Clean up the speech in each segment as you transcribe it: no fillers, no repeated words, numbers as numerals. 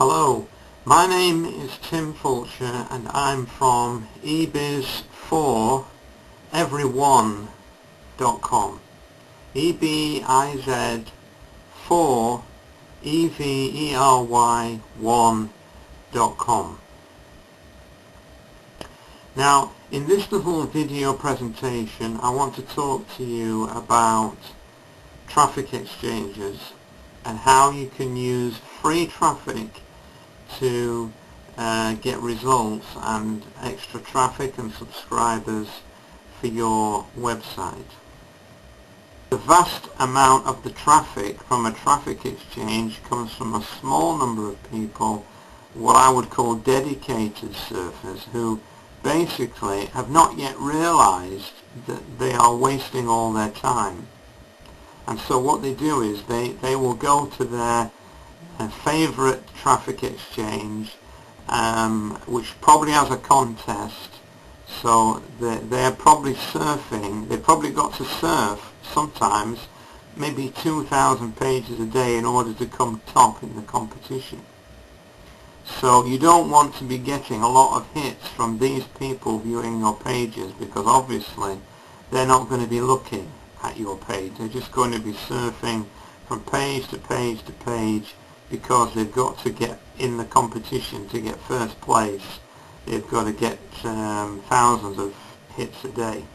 Hello, my name is Tim Fulcher and I'm from ebiz4everyone.com. EBIZ4 EVERY1.com. Now, in this little video presentation, I want to talk to you about traffic exchanges and how you can use free traffic to get results and extra traffic and subscribers for your website. The vast amount of the traffic from a traffic exchange comes from a small number of people, what I would call dedicated surfers, who basically have not yet realized that they are wasting all their time. And so what they do is they will go to their favorite traffic exchange, which probably has a contest, so they're probably surfing. They've probably got to surf sometimes maybe 2,000 pages a day in order to come top in the competition. So you don't want to be getting a lot of hits from these people viewing your pages, because obviously they're not going to be looking at your page. They're just going to be surfing from page to page to page, because they've got to get in the competition to get first place. They've got to get thousands of hits a day.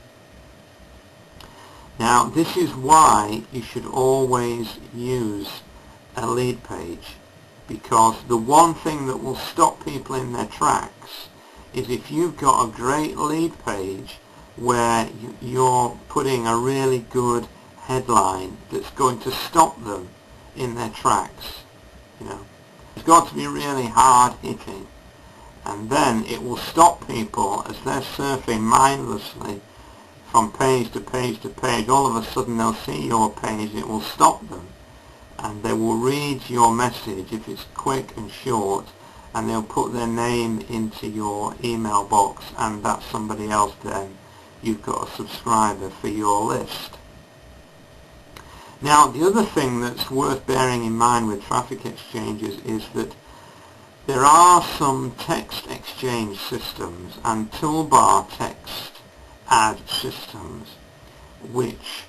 Now, this is why you should always use a lead page, because the one thing that will stop people in their tracks is if you've got a great lead page where you're putting a really good headline that's going to stop them in their tracks. It's got to be really hard hitting, and then it will stop people as they're surfing mindlessly from page to page to page. All of a sudden they'll see your page, it will stop them, and they will read your message if it's quick and short, and they'll put their name into your email box, and that's somebody else then. You've got a subscriber for your list. Now, the other thing that's worth bearing in mind with traffic exchanges is that there are some text exchange systems and toolbar text ad systems which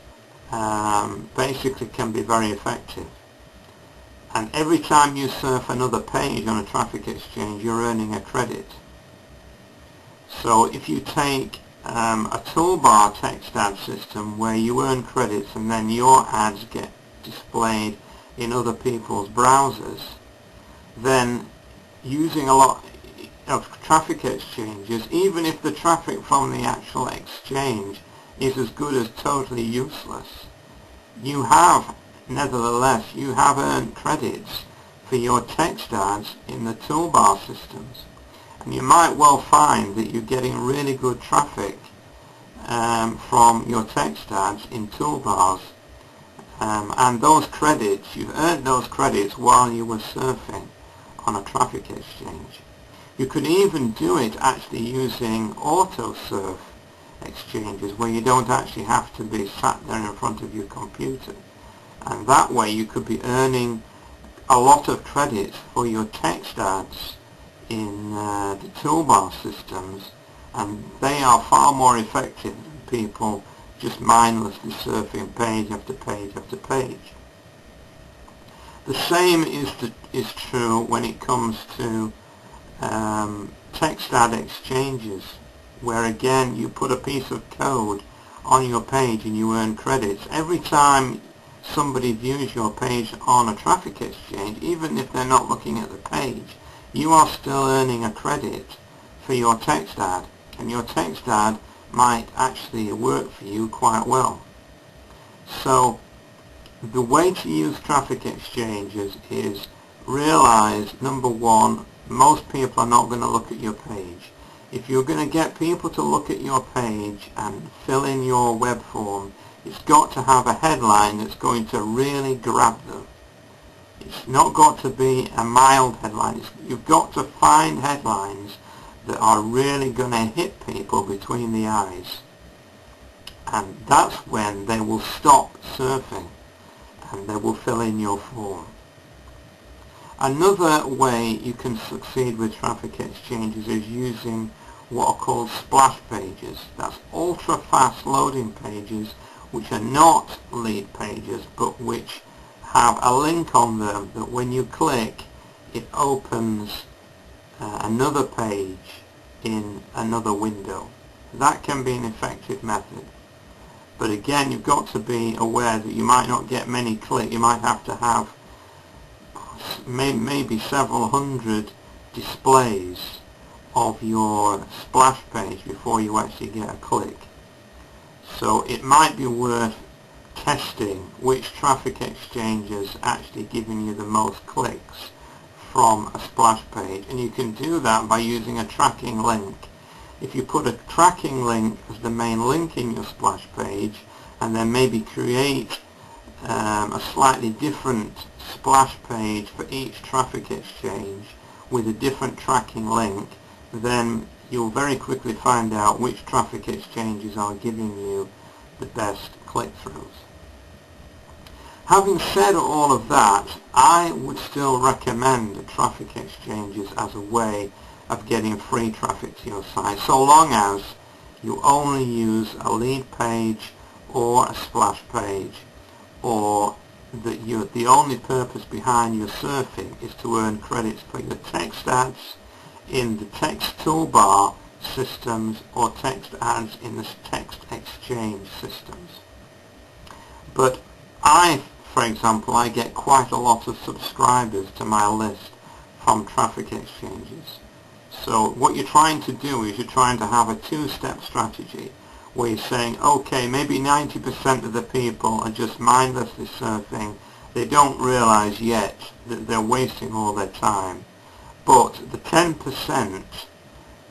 basically can be very effective. And every time you surf another page on a traffic exchange, you're earning a credit. So if you take a toolbar text ad system where you earn credits and then your ads get displayed in other people's browsers, then using a lot of traffic exchanges, even if the traffic from the actual exchange is as good as totally useless, you have, nevertheless, you have earned credits for your text ads in the toolbar systems. And you might well find that you're getting really good traffic from your text ads in toolbars, and those credits, you've earned those credits while you were surfing on a traffic exchange. You could even do it actually using auto surf exchanges, where you don't actually have to be sat there in front of your computer, and that way you could be earning a lot of credits for your text ads in the toolbar systems, and they are far more effective than people just mindlessly surfing page after page after page. The same is true when it comes to text ad exchanges, where again you put a piece of code on your page and you earn credits. Every time somebody views your page on a traffic exchange, even if they're not looking at the page, you are still earning a credit for your text ad, and your text ad might actually work for you quite well. So the way to use traffic exchanges is realize, number one, most people are not going to look at your page. If you're going to get people to look at your page and fill in your web form, it's got to have a headline that's going to really grab them. It's not got to be a mild headline. You've got to find headlines that are really going to hit people between the eyes. And that's when they will stop surfing and they will fill in your form. Another way you can succeed with traffic exchanges is using what are called splash pages. That's ultra-fast loading pages which are not lead pages but which have a link on them that when you click it opens another page in another window. That can be an effective method. But again, you've got to be aware that you might not get many clicks. You might have to have maybe several hundred displays of your splash page before you actually get a click. So it might be worth testing which traffic exchange is actually giving you the most clicks from a splash page, and you can do that by using a tracking link. If you put a tracking link as the main link in your splash page and then maybe create a slightly different splash page for each traffic exchange with a different tracking link, then you'll very quickly find out which traffic exchanges are giving you the best click-throughs. Having said all of that, I would still recommend traffic exchanges as a way of getting free traffic to your site, so long as you only use a lead page or a splash page, or that the only purpose behind your surfing is to earn credits for your text ads in the text toolbar systems or text ads in the text exchange systems. But for example, I get quite a lot of subscribers to my list from traffic exchanges. So what you're trying to do is you're trying to have a two-step strategy where you're saying, okay, maybe 90% of the people are just mindlessly surfing. They don't realize yet that they're wasting all their time. But the 10%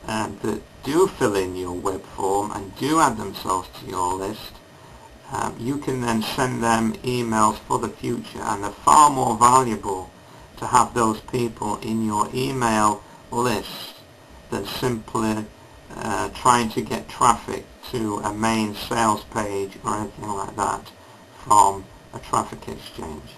that do fill in your web form and do add themselves to your list, you can then send them emails for the future, and they're far more valuable to have those people in your email list than simply trying to get traffic to a main sales page or anything like that from a traffic exchange.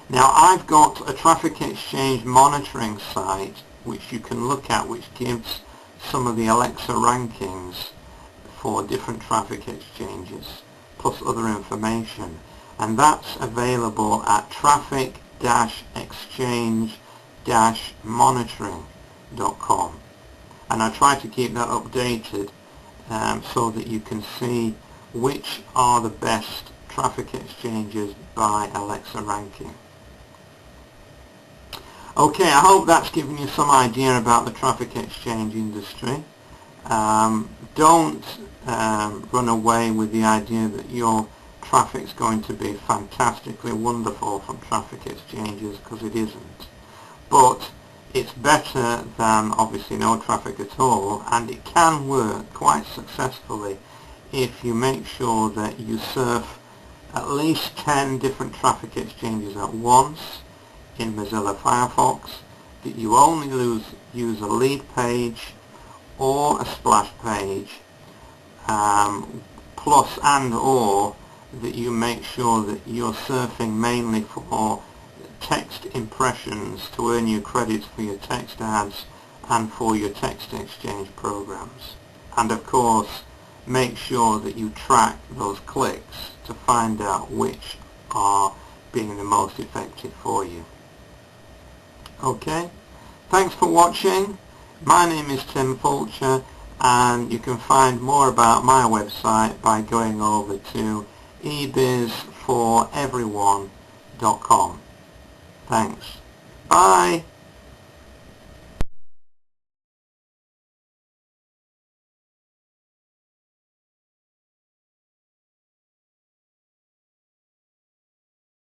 Now, I've got a traffic exchange monitoring site which you can look at, which gives some of the Alexa rankings for different traffic exchanges plus other information, and that's available at traffic-exchange-monitoring.com, and I try to keep that updated so that you can see which are the best traffic exchanges by Alexa ranking. Okay, I hope that's given you some idea about the traffic exchange industry. Don't run away with the idea that your traffic's going to be fantastically wonderful from traffic exchanges, because it isn't. But it's better than obviously no traffic at all, and it can work quite successfully if you make sure that you surf at least 10 different traffic exchanges at once in Mozilla Firefox, that you only use a lead page or a splash page, plus and or that you make sure that you're surfing mainly for text impressions to earn you credits for your text ads and for your text exchange programs. And of course, make sure that you track those clicks to find out which are being the most effective for you. Okay, thanks for watching. My name is Tim Fulcher, and you can find more about my website by going over to ebizforeveryone.com. Thanks. Bye.